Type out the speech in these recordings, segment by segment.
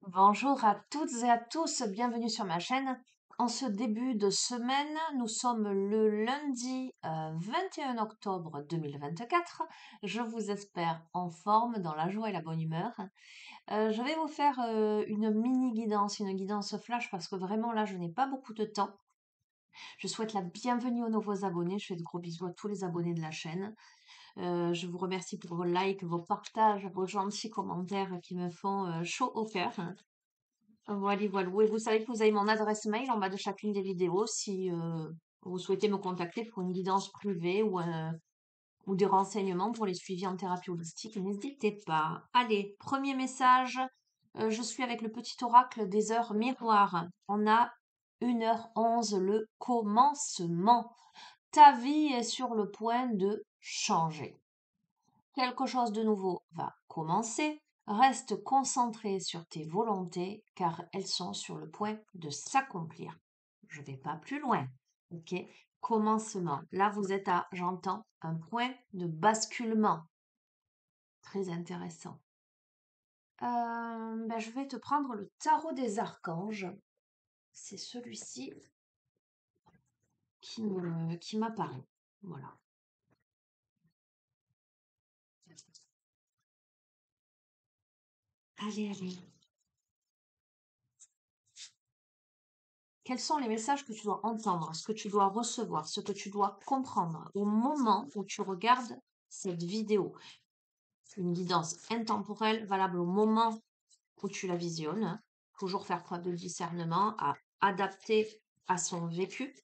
Bonjour à toutes et à tous, bienvenue sur ma chaîne. En ce début de semaine, nous sommes le lundi 21 octobre 2024. Je vous espère en forme, dans la joie et la bonne humeur. Je vais vous faire une mini guidance, une guidance flash parce que vraiment là, je n'ai pas beaucoup de temps. Je souhaite la bienvenue aux nouveaux abonnés. Je fais de gros bisous à tous les abonnés de la chaîne. Je vous remercie pour vos likes, vos partages, vos gentils commentaires qui me font chaud au cœur. Voilà, voilà. Et vous savez que vous avez mon adresse mail en bas de chacune des vidéos si vous souhaitez me contacter pour une guidance privée ou des renseignements pour les suivis en thérapie holistique. N'hésitez pas. Allez, premier message. Je suis avec le petit oracle des heures miroirs. On a 1h11, le commencement. Ta vie est sur le point de changer. Quelque chose de nouveau va commencer. Reste concentré sur tes volontés car elles sont sur le point de s'accomplir. Je vais pas plus loin. Ok? Commencement. Là, vous êtes à, j'entends, un point de basculement. Très intéressant. Je vais te prendre le tarot des archanges. C'est celui-ci qui m'apparaît. Voilà. Allez, allez. Quels sont les messages que tu dois entendre, ce que tu dois recevoir, ce que tu dois comprendre au moment où tu regardes cette vidéo? Une guidance intemporelle valable au moment où tu la visionnes, hein. Toujours faire preuve de discernement, à adapter à son vécu,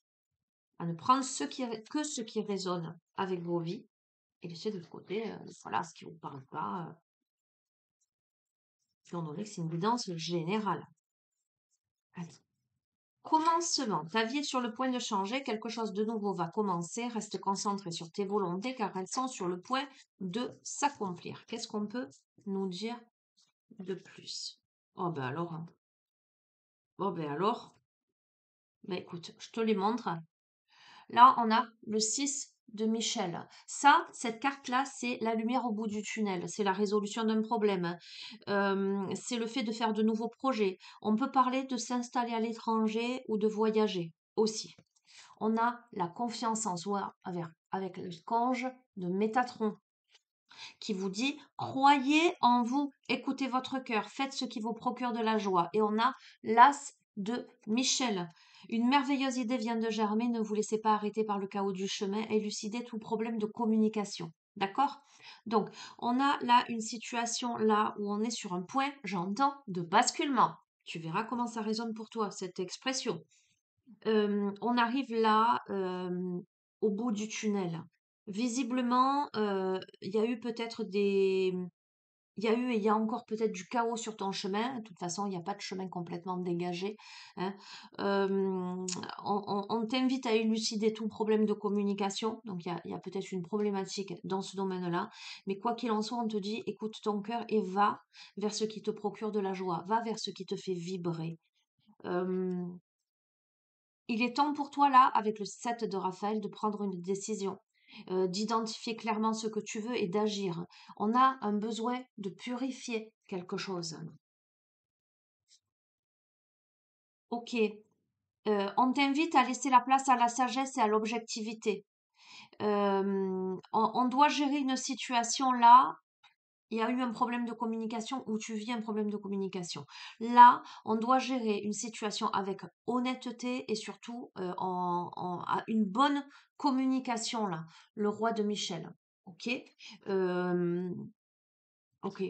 à ne prendre que ce qui résonne avec vos vies et laisser de côté voilà, ce qui ne vous parle pas, étant donné que c'est une guidance générale. Allez. Commencement. Ta vie est sur le point de changer, quelque chose de nouveau va commencer. Reste concentré sur tes volontés car elles sont sur le point de s'accomplir. Qu'est-ce qu'on peut nous dire de plus? Oh ben alors, hein. Oh ben alors, ben écoute, je te les montre. Là, on a le 6 de Michel. Ça, cette carte-là, c'est la lumière au bout du tunnel. C'est la résolution d'un problème. C'est le fait de faire de nouveaux projets. On peut parler de s'installer à l'étranger ou de voyager aussi. On a la confiance en soi avec le conge de Métatron qui vous dit croyez en vous, écoutez votre cœur, faites ce qui vous procure de la joie. Et on a l'as de Michel. Une merveilleuse idée vient de germer, ne vous laissez pas arrêter par le chaos du chemin, élucidez tout problème de communication. D'accord? Donc, on a là une situation là où on est sur un point, j'entends, de basculement. Tu verras comment ça résonne pour toi, cette expression. On arrive là, au bout du tunnel. Visiblement, il y a eu peut-être il y a eu et il y a encore peut-être du chaos sur ton chemin. De toute façon, il n'y a pas de chemin complètement dégagé, hein. Hem, on t'invite à élucider tout problème de communication. Donc il y a peut-être une problématique dans ce domaine-là. Mais quoi qu'il en soit, on te dit: «Écoute ton cœur et va vers ce qui te procure de la joie, va vers ce qui te fait vibrer». Hem Il est temps pour toi, là, avec le 7 de Raphaël, de prendre une décision, d'identifier clairement ce que tu veux et d'agir. On a un besoin de purifier quelque chose. Ok. On t'invite à laisser la place à la sagesse et à l'objectivité. On doit gérer une situation là. Il y a eu un problème de communication ou tu vis un problème de communication. Là, on doit gérer une situation avec honnêteté et surtout une bonne communication, là. Le roi de Michel. Ok. Euh, ok.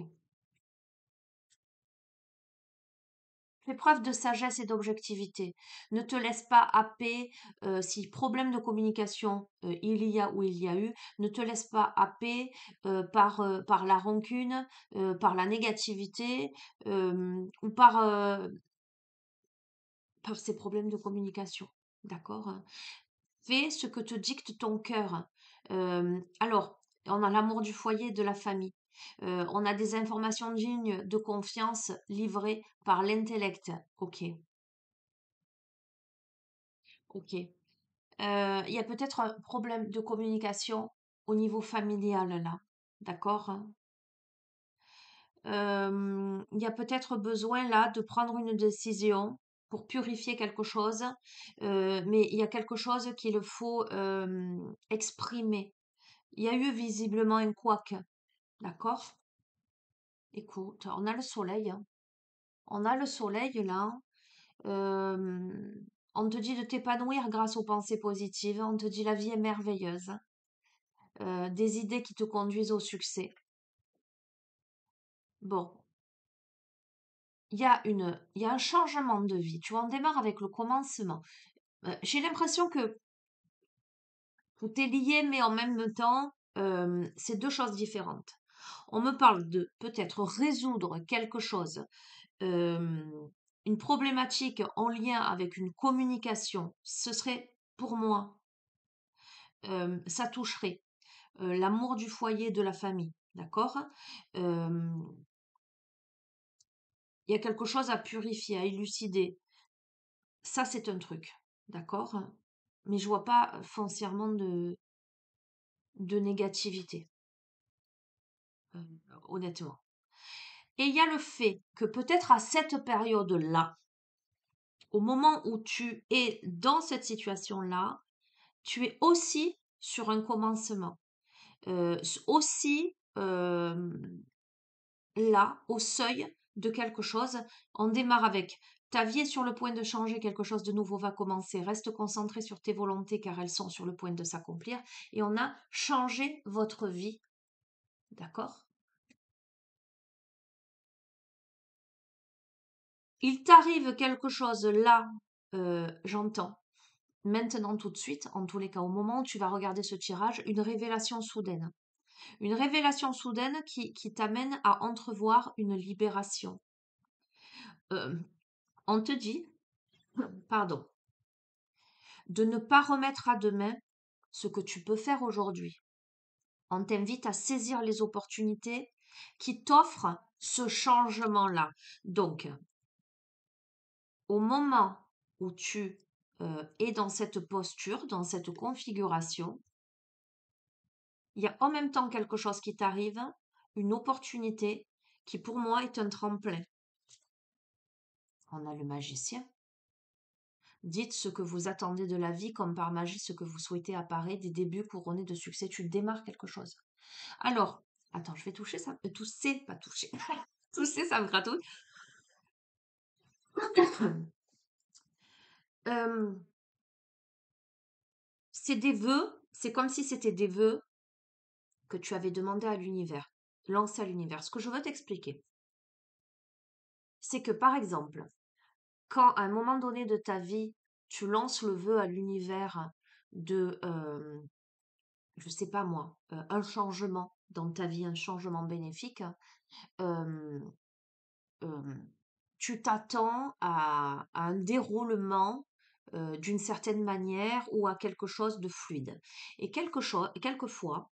Fais preuve de sagesse et d'objectivité. Ne te laisse pas happer si problème de communication il y a ou il y a eu. Ne te laisse pas happer par la rancune, par la négativité ou par ces problèmes de communication. D'accord? Fais ce que te dicte ton cœur. Alors, on a l'amour du foyer et de la famille. On a des informations dignes de confiance livrées par l'intellect. Ok, ok. Il y a peut-être un problème de communication au niveau familial là. D'accord? Il y a peut-être besoin là de prendre une décision pour purifier quelque chose, mais il y a quelque chose qu'il faut exprimer. Il y a eu visiblement un couac, d'accord? Écoute, on a le soleil, hein. On a le soleil là. euh, on te dit de t'épanouir grâce aux pensées positives. On te dit la vie est merveilleuse. Des idées qui te conduisent au succès. Bon, il y a un changement de vie. Tu vois, on démarre avec le commencement. J'ai l'impression que tout est lié, mais en même temps, c'est deux choses différentes. On me parle de peut-être résoudre quelque chose, euh, une problématique en lien avec une communication. Ce serait pour moi, ça toucherait l'amour du foyer, de la famille. D'accord? Euh, Il y a quelque chose à purifier, à élucider. Ça, c'est un truc. D'accord? Mais je vois pas foncièrement de négativité, euh, honnêtement. Et il y a le fait que peut-être à cette période-là, au moment où tu es dans cette situation-là, tu es aussi sur un commencement, aussi là, au seuil de quelque chose. On démarre avec ta vie est sur le point de changer, quelque chose de nouveau va commencer. Reste concentré sur tes volontés car elles sont sur le point de s'accomplir. Et on a changé votre vie, d'accord? Il t'arrive quelque chose là, j'entends. Maintenant, tout de suite, en tous les cas, au moment où tu vas regarder ce tirage, une révélation soudaine. Une révélation soudaine qui t'amène à entrevoir une libération. Euh, on te dit, pardon, de ne pas remettre à demain ce que tu peux faire aujourd'hui. On t'invite à saisir les opportunités qui t'offrent ce changement-là. Donc, au moment où tu es dans cette posture, dans cette configuration, il y a en même temps quelque chose qui t'arrive, une opportunité qui pour moi est un tremplin. On a le magicien. Dites ce que vous attendez de la vie comme par magie, ce que vous souhaitez apparaît, des débuts couronnés de succès, tu démarres quelque chose. Alors, attends, je vais toucher ça, tousser, pas toucher, tousser, ça me gratouille. Euh, c'est des vœux, c'est comme si c'était des vœux que tu avais demandé à l'univers, lancé à l'univers. Ce que je veux t'expliquer, c'est que par exemple, quand à un moment donné de ta vie, tu lances le vœu à l'univers de, je sais pas moi, un changement dans ta vie, un changement bénéfique, euh, euh, tu t'attends à un déroulement d'une certaine manière ou à quelque chose de fluide. Et quelquefois,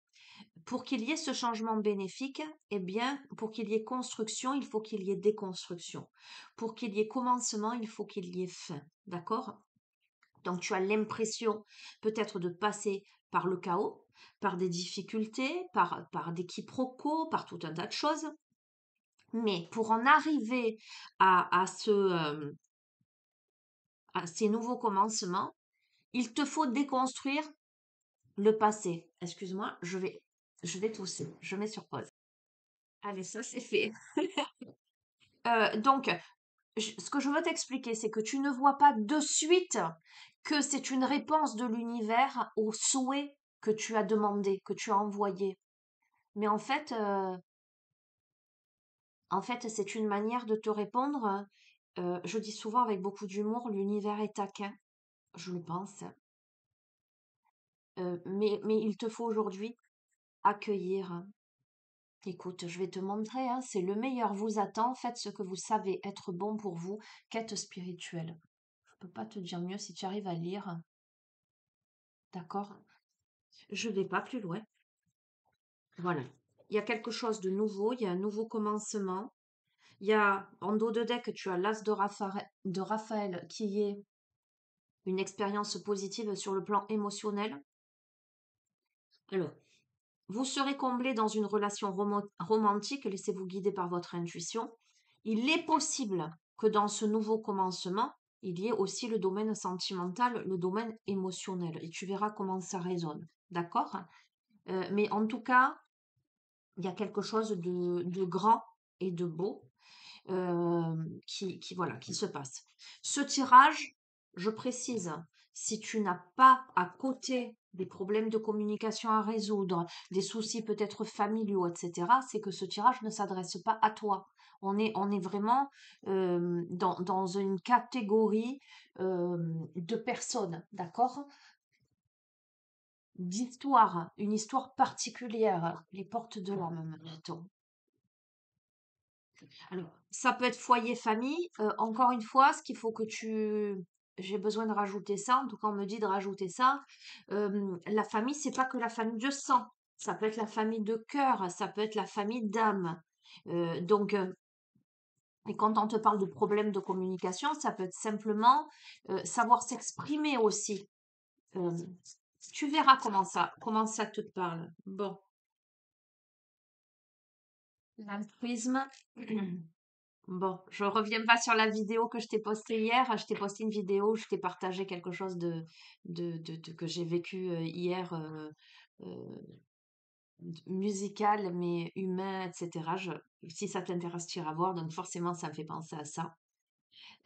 pour qu'il y ait ce changement bénéfique, eh bien, pour qu'il y ait construction, il faut qu'il y ait déconstruction. Pour qu'il y ait commencement, il faut qu'il y ait fin. D'accord? Donc, tu as l'impression peut-être de passer par le chaos, par des difficultés, par des quiproquos, par tout un tas de choses. Mais pour en arriver à ces nouveaux commencements, il te faut déconstruire le passé. Excuse-moi, je vais tousser. Je mets sur pause. Allez, ça c'est fait. Donc, ce que je veux t'expliquer, c'est que tu ne vois pas de suite que c'est une réponse de l'univers au souhait que tu as demandé, que tu as envoyé. Mais en fait, c'est une manière de te répondre. Je dis souvent avec beaucoup d'humour, l'univers est taquin, je le pense. Mais il te faut aujourd'hui accueillir. Écoute, je vais te montrer, hein, c'est le meilleur vous attend. Faites ce que vous savez être bon pour vous. Quête spirituelle. Je peux pas te dire mieux si tu arrives à lire. D'accord? Je vais pas plus loin. Voilà. Il y a quelque chose de nouveau, il y a un nouveau commencement. Il y a en dos de deck, tu as l'As de Raphaël qui est une expérience positive sur le plan émotionnel. Alors, Vous serez comblé dans une relation romantique, laissez-vous guider par votre intuition. Il est possible que dans ce nouveau commencement, il y ait aussi le domaine sentimental, le domaine émotionnel. Et tu verras comment ça résonne. D'accord? Mais en tout cas, il y a quelque chose de grand et de beau voilà, qui se passe. Ce tirage, je précise, si tu n'as pas à côté des problèmes de communication à résoudre, des soucis peut-être familiaux, etc., c'est que ce tirage ne s'adresse pas à toi. On est vraiment dans une catégorie de personnes, d'accord? D'histoire, une histoire particulière, les portes de l'âme, dit-on. Alors, ça peut être foyer, famille. Encore une fois, ce qu'il faut que tu... J'ai besoin de rajouter ça, en tout cas on me dit de rajouter ça. La famille, c'est pas que la famille de sang. Ça peut être la famille de cœur, ça peut être la famille d'âme. Donc, et quand on te parle de problèmes de communication, ça peut être simplement savoir s'exprimer aussi. Euh, Tu verras comment ça te parle. Bon, l'altruisme. Bon, je reviens pas sur la vidéo que je t'ai postée hier. Je t'ai posté une vidéo où je t'ai partagé quelque chose que j'ai vécu hier, musical, mais humain, etc. Si ça t'intéresse, tu iras voir. Donc forcément, ça me fait penser à ça.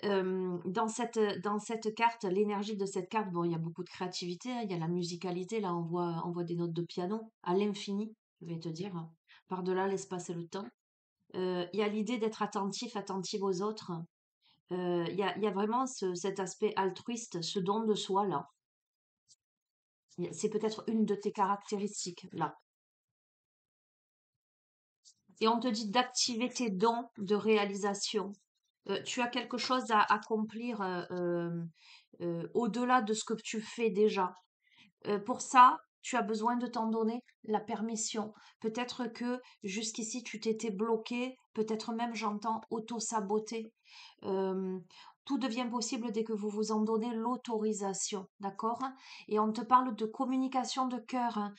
Dans cette carte, l'énergie de cette carte, bon, il y a beaucoup de créativité, hein, il y a la musicalité. Là, on voit des notes de piano à l'infini, je vais te dire, hein, par-delà l'espace et le temps. Il y a l'idée d'être attentif, attentive aux autres. Il y a vraiment cet aspect altruiste, ce don de soi là. C'est peut-être une de tes caractéristiques là. Et on te dit d'activer tes dons de réalisation. Tu as quelque chose à accomplir au-delà de ce que tu fais déjà. Pour ça, tu as besoin de t'en donner la permission. Peut-être que jusqu'ici, tu t'étais bloqué, peut-être même j'entends auto-saboter. Euh, Tout devient possible dès que vous vous en donnez l'autorisation, d'accord? Et on te parle de communication de cœur, hein.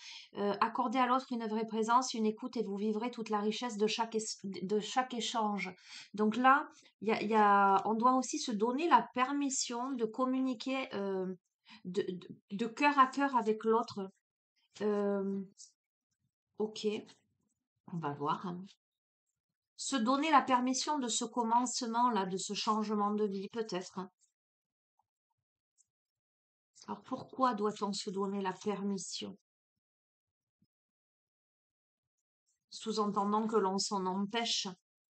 Accorder à l'autre une vraie présence, une écoute, et vous vivrez toute la richesse de chaque échange. Donc là, on doit aussi se donner la permission de communiquer de cœur à cœur avec l'autre. Euh, ok, on va voir, hein. Se donner la permission de ce commencement-là, de ce changement de vie, peut-être, hein. Alors pourquoi doit-on se donner la permission? Sous-entendant que l'on s'en empêche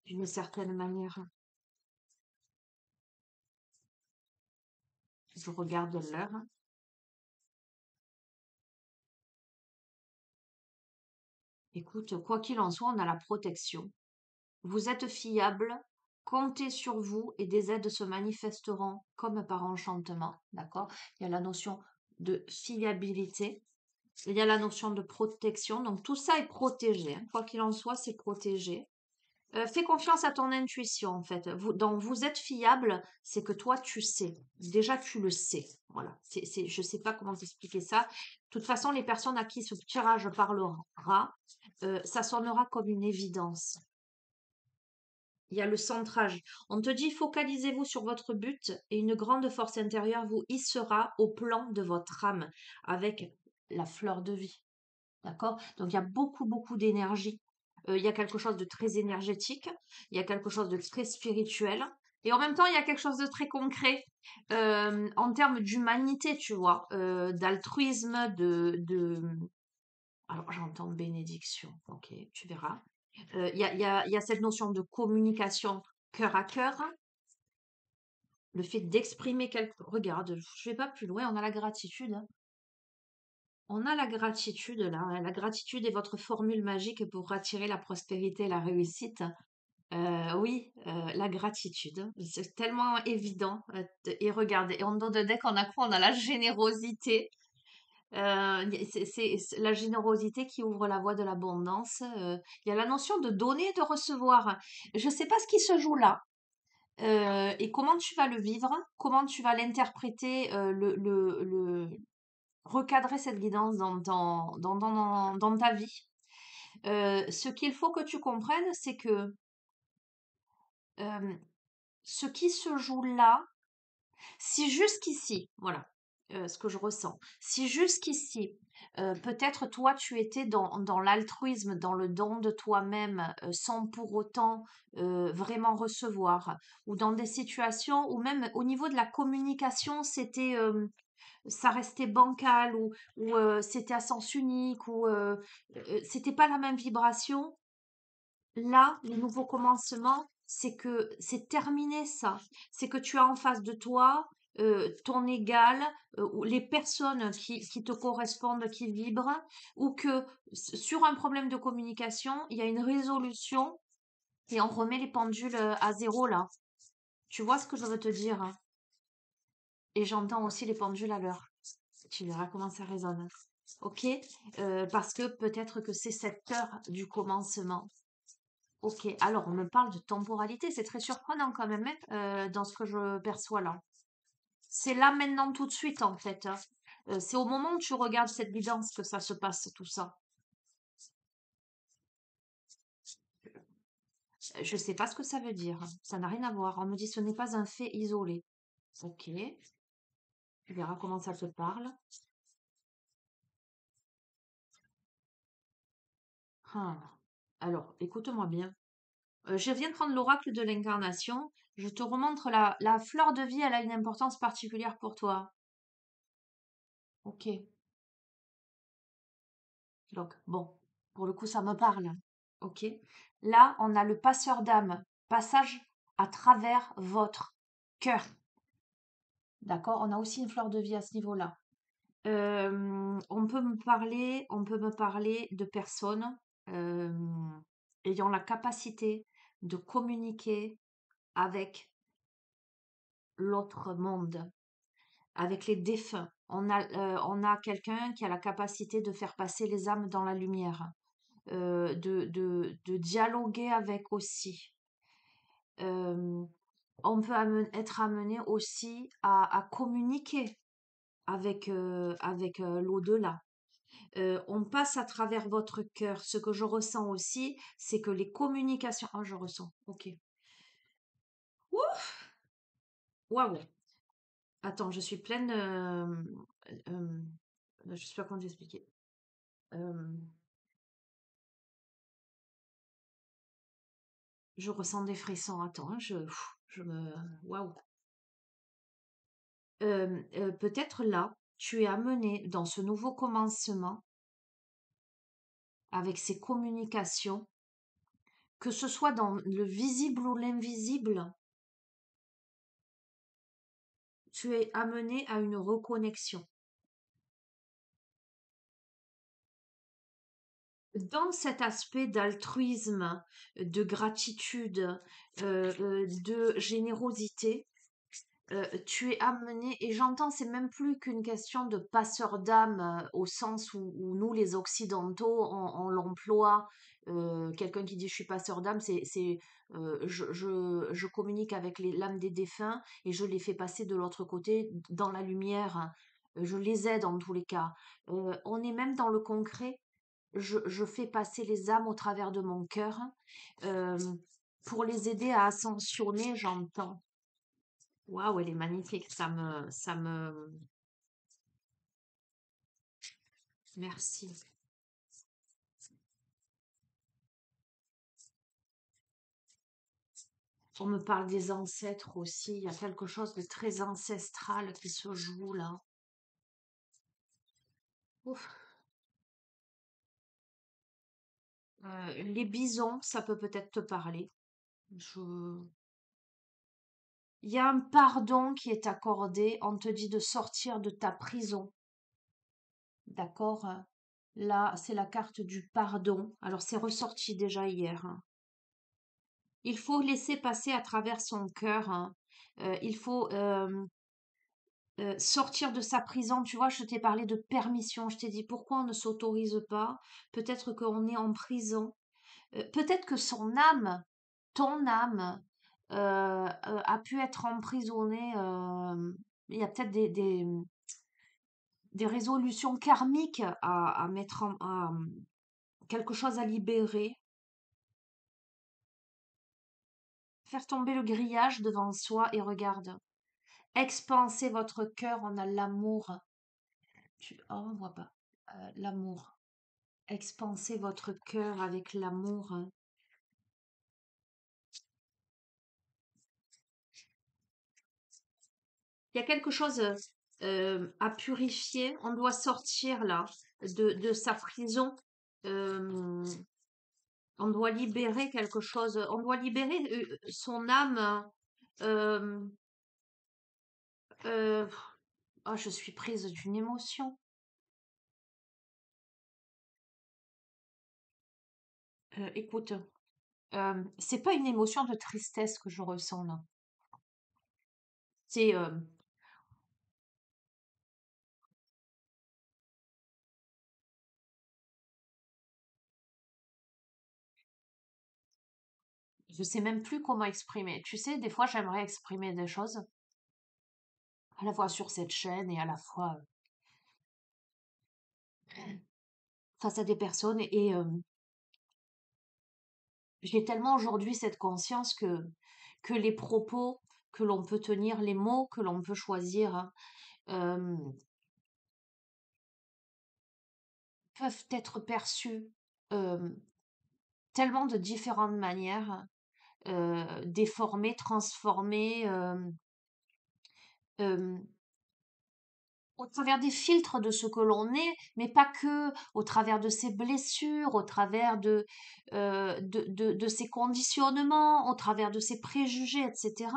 d'une certaine manière. Je regarde l'heure. Écoute, quoi qu'il en soit, on a la protection. Vous êtes fiable, comptez sur vous et des aides se manifesteront comme par enchantement. D'accord? Il y a la notion de fiabilité, il y a la notion de protection. Donc tout ça est protégé, hein. Quoi qu'il en soit, c'est protégé. Fais confiance à ton intuition, en fait. Vous êtes fiable, c'est que toi, tu sais. Déjà, tu le sais. Voilà. Je ne sais pas comment t'expliquer ça. De toute façon, les personnes à qui ce tirage parlera, ça sonnera comme une évidence. Il y a le centrage. On te dit, focalisez-vous sur votre but et une grande force intérieure vous hissera au plan de votre âme avec la fleur de vie. D'accord? Donc, il y a beaucoup, beaucoup d'énergie. Il y a quelque chose de très énergétique. Il y a quelque chose de très spirituel. Et en même temps, il y a quelque chose de très concret en termes d'humanité, tu vois, d'altruisme, Alors, j'entends bénédiction. Ok, tu verras. Il y a cette notion de communication cœur à cœur, le fait d'exprimer quelque... Regarde, je vais pas plus loin, on a la gratitude, hein. On a la gratitude là, hein. La gratitude est votre formule magique pour attirer la prospérité et la réussite. Oui, la gratitude, c'est tellement évident. Et regardez, et en dos de deck, on a quoi? On a la générosité. C'est la générosité qui ouvre la voie de l'abondance. Il y a la notion de donner et de recevoir. Je ne sais pas ce qui se joue là. Et comment tu vas le vivre, comment tu vas l'interpréter, recadrer cette guidance dans ta vie. Ce qu'il faut que tu comprennes, c'est que euh, ce qui se joue là, si jusqu'ici, voilà, ce que je ressens, si jusqu'ici, peut-être toi, tu étais dans l'altruisme, dans le don de toi-même, sans pour autant vraiment recevoir, ou dans des situations où même au niveau de la communication, ça restait bancal, ou c'était à sens unique, ou c'était pas la même vibration. Là, le nouveau commencement, c'est que c'est terminé ça. C'est que tu as en face de toi ton égal, ou les personnes qui te correspondent, qui vibrent, ou que sur un problème de communication, il y a une résolution et on remet les pendules à zéro là. Tu vois ce que je veux te dire, hein. Et j'entends aussi les pendules à l'heure. Tu verras comment ça résonne. Ok. Parce que peut-être que c'est cette heure du commencement. Ok, alors on me parle de temporalité, c'est très surprenant quand même, hein, dans ce que je perçois là. C'est là maintenant tout de suite en fait, hein. C'est au moment où tu regardes cette guidance que ça se passe tout ça. Je sais pas ce que ça veut dire, hein. Ça n'a rien à voir. On me dit ce n'est pas un fait isolé. Ok, tu verras comment ça te parle. Ah. Alors, écoute-moi bien. Je viens de prendre l'oracle de l'incarnation. Je te remontre la fleur de vie, elle a une importance particulière pour toi. Ok. Donc, bon, pour le coup, ça me parle. Ok. Là, on a le passeur d'âme, passage à travers votre cœur. D'accord? On a aussi une fleur de vie à ce niveau-là. On peut me parler de personnes euh, ayant la capacité de communiquer avec l'autre monde, avec les défunts. On a quelqu'un qui a la capacité de faire passer les âmes dans la lumière. De dialoguer avec aussi. Euh, on peut être amené aussi à communiquer avec l'au-delà. On passe à travers votre cœur. Ce que je ressens aussi, c'est que les communications. Oh, je ressens. Ok. Ouf. Waouh. Attends, je suis pleine. Euh, je sais pas comment t'expliquer. Euh, je ressens des frissons. Attends, hein, je me. Waouh. Peut-être là, tu es amené dans ce nouveau commencement avec ces communications, que ce soit dans le visible ou l'invisible, tu es amené à une reconnexion. Dans cet aspect d'altruisme, de gratitude, de générosité, tu es amené, et j'entends, c'est même plus qu'une question de passeur d'âme au sens où nous, les Occidentaux, on l'emploie. Quelqu'un qui dit je suis passeur d'âme, je communique avec l'âme des défunts et je les fais passer de l'autre côté dans la lumière. Je les aide en tous les cas. On est même dans le concret. Je fais passer les âmes au travers de mon cœur euh, pour les aider à ascensionner, j'entends. Waouh, elle est magnifique. Merci. On me parle des ancêtres aussi. Il y a quelque chose de très ancestral qui se joue là. Ouf. Les bisons, ça peut peut-être te parler. Je... Il y a un pardon qui est accordé. On te dit de sortir de ta prison. D'accord? Là, c'est la carte du pardon. Alors, c'est ressorti déjà hier, hein. Il faut laisser passer à travers son cœur, hein. Il faut sortir de sa prison. Tu vois, je t'ai parlé de permission. Je t'ai dit pourquoi on ne s'autorise pas. Peut-être qu'on est en prison. Peut-être que son âme, ton âme, a pu être emprisonnée. Il y a peut-être des résolutions karmiques à mettre quelque chose à libérer, faire tomber le grillage devant soi et regarde. Expansez votre cœur, on a l'amour. Oh, on voit pas. L'amour. Expansez votre cœur avec l'amour. Il y a quelque chose à purifier. On doit sortir là de sa prison. Euh, on doit libérer quelque chose. On doit libérer son âme. Euh, euh, oh, je suis prise d'une émotion. Écoute, c'est pas une émotion de tristesse que je ressens là. C'est, je sais même plus comment exprimer. Tu sais, des fois, j'aimerais exprimer des choses, à la fois sur cette chaîne et à la fois face à des personnes. Et j'ai tellement aujourd'hui cette conscience que les propos que l'on peut tenir, les mots que l'on peut choisir, hein, euh, peuvent être perçus euh, tellement de différentes manières, déformés, transformés, euh, au travers des filtres de ce que l'on est, mais pas que, au travers de ses blessures, au travers de ses conditionnements, au travers de ses préjugés, etc.,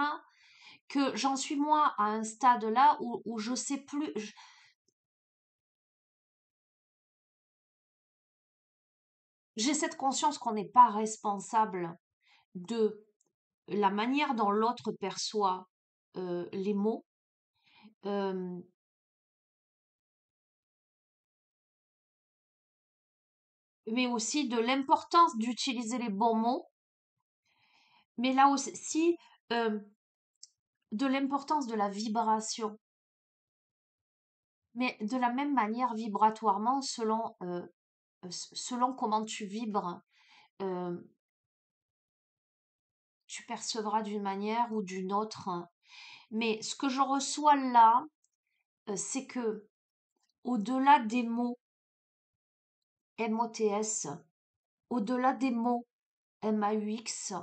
que j'en suis moi à un stade là où je sais plus, j'ai cette conscience qu'on n'est pas responsable de la manière dont l'autre perçoit les mots, euh, mais aussi de l'importance d'utiliser les bons mots, mais là aussi euh, de l'importance de la vibration. Mais de la même manière, vibratoirement, selon comment tu vibres, euh, tu percevras d'une manière ou d'une autre. Mais ce que je reçois là, c'est que au-delà des mots MOTS, au-delà des mots MAUX,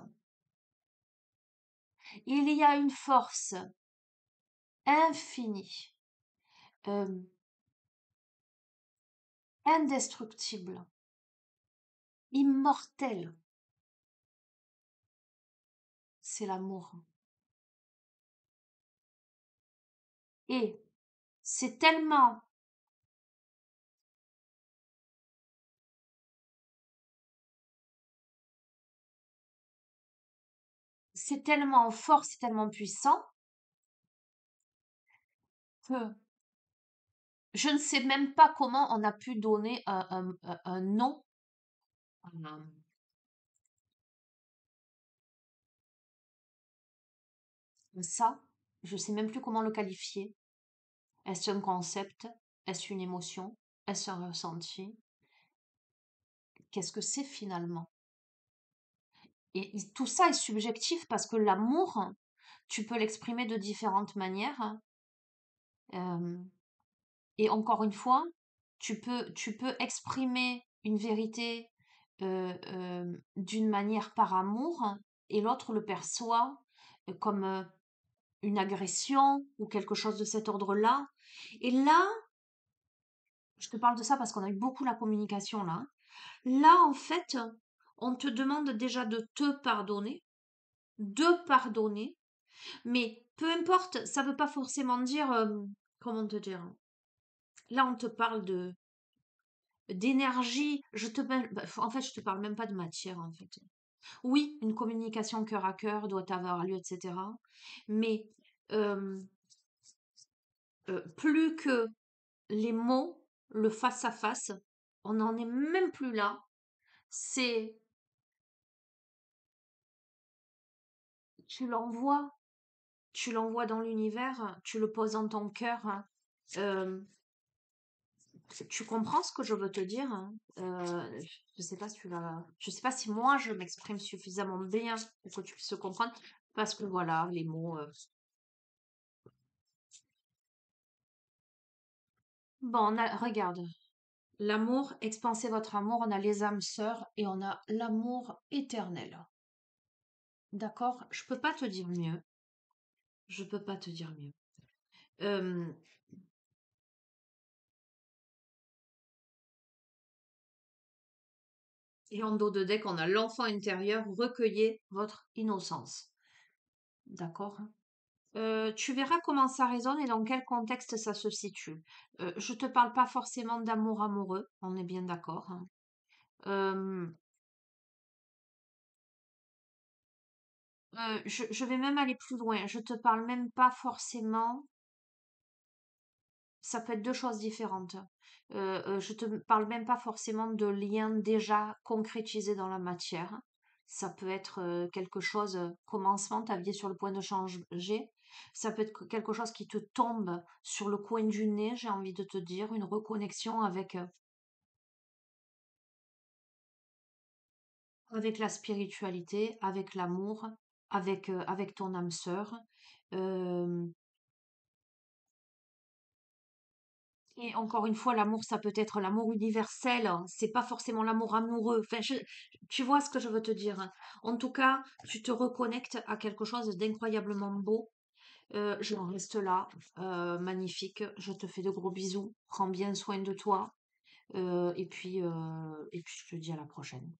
il y a une force infinie, euh, indestructible, immortelle. C'est l'amour. Et c'est tellement fort, c'est tellement puissant que je ne sais même pas comment on a pu donner un nom à ça. Je ne sais même plus comment le qualifier. Est-ce un concept? Est-ce une émotion? Est-ce un ressenti? Qu'est-ce que c'est finalement? Et tout ça est subjectif parce que l'amour, tu peux l'exprimer de différentes manières. euh, et encore une fois, tu peux exprimer une vérité d'une manière par amour et l'autre le perçoit comme une agression ou quelque chose de cet ordre-là. Et là, je te parle de ça parce qu'on a eu beaucoup la communication là. Là, en fait, on te demande déjà de pardonner, mais peu importe, ça ne veut pas forcément dire, comment te dire, là, on te parle d'énergie, en fait, je te parle même pas de matière, en fait. Oui, une communication cœur à cœur doit avoir lieu, etc. Mais euh, plus que les mots, le face à face, on n'en est même plus là. C'est, tu l'envoies, tu l'envoies dans l'univers, tu le poses dans ton cœur, hein, euh, Tu comprends ce que je veux te dire, hein? Je sais pas si je sais pas si moi je m'exprime suffisamment bien pour que tu puisses comprendre, parce que voilà, les mots. Bon, regarde, l'amour, expansez votre amour, on a les âmes sœurs et on a l'amour éternel. D'accord? Je peux pas te dire mieux. Je peux pas te dire mieux. Euh, et en dos de deck, on a l'enfant intérieur, recueillez votre innocence. D'accord? Tu verras comment ça résonne et dans quel contexte ça se situe. Je te parle pas forcément d'amour amoureux, on est bien d'accord, hein. Euh, je vais même aller plus loin. Je te parle même pas forcément. Ça peut être deux choses différentes. Je te parle même pas forcément de liens déjà concrétisés dans la matière. Ça peut être quelque chose, commencement, ta vie est sur le point de changer. Ça peut être quelque chose qui te tombe sur le coin du nez, j'ai envie de te dire, une reconnexion avec la spiritualité, avec l'amour, avec ton âme sœur. Euh, Et encore une fois, l'amour, ça peut être l'amour universel, hein. C'est pas forcément l'amour amoureux. Enfin, tu vois ce que je veux te dire, hein. En tout cas, tu te reconnectes à quelque chose d'incroyablement beau. Je reste là, magnifique. Je te fais de gros bisous. Prends bien soin de toi. Et puis, je te dis à la prochaine.